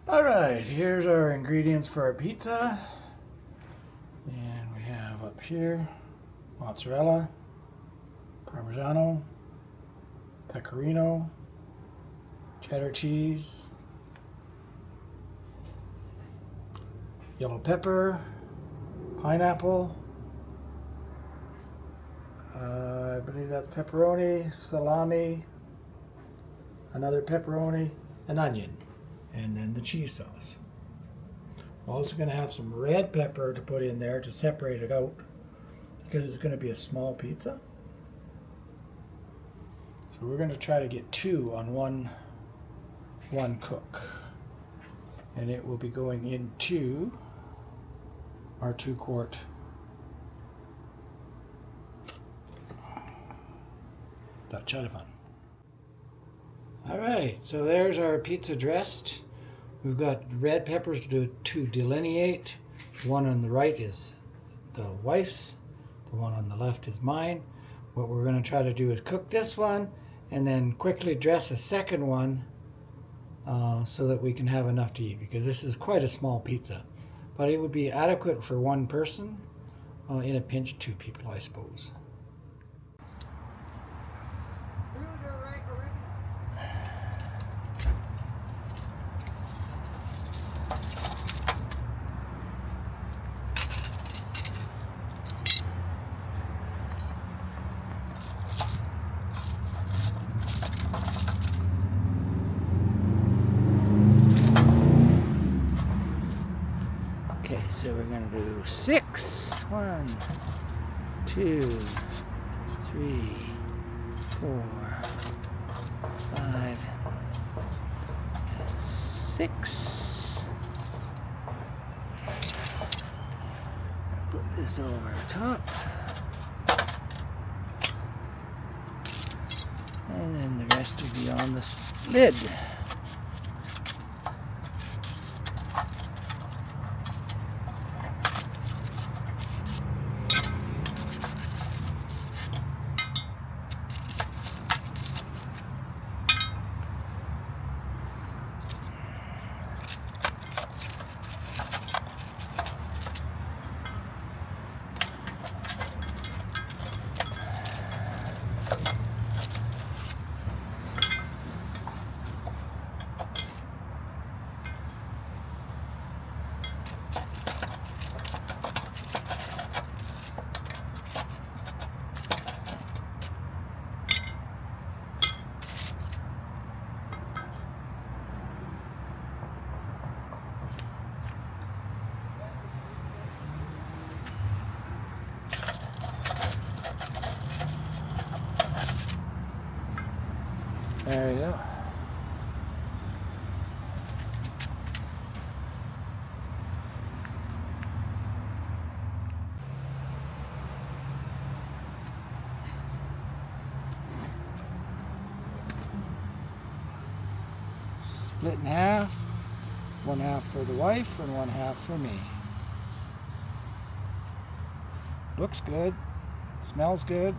Alright, here's our ingredients for our pizza. And we have up here mozzarella, Parmigiano, Pecorino, cheddar cheese, yellow pepper, pineapple, I believe that's pepperoni, salami, another pepperoni, an onion, and then the cheese sauce. We're also going to have some red pepper to put in there to separate it out because it's going to be a small pizza. So we're going to try to get two on one cook. And it will be going into our 2-quart Cheddar. Alright, so there's our pizza dressed. We've got red peppers to delineate. The one on the right is the wife's. The one on the left is mine. What we're going to try to do is cook this one and then quickly dress a second one so that we can have enough to eat, because this is quite a small pizza. But it would be adequate for one person. In a pinch, 2 people, I suppose. Okay, so we're going to do 6. 1, 2, 3, 4, 5, and 6. Put this over top. And then the rest will be on the lid. There you go. Split in half. 1 half for the wife and 1 half for me. Looks good. Smells good.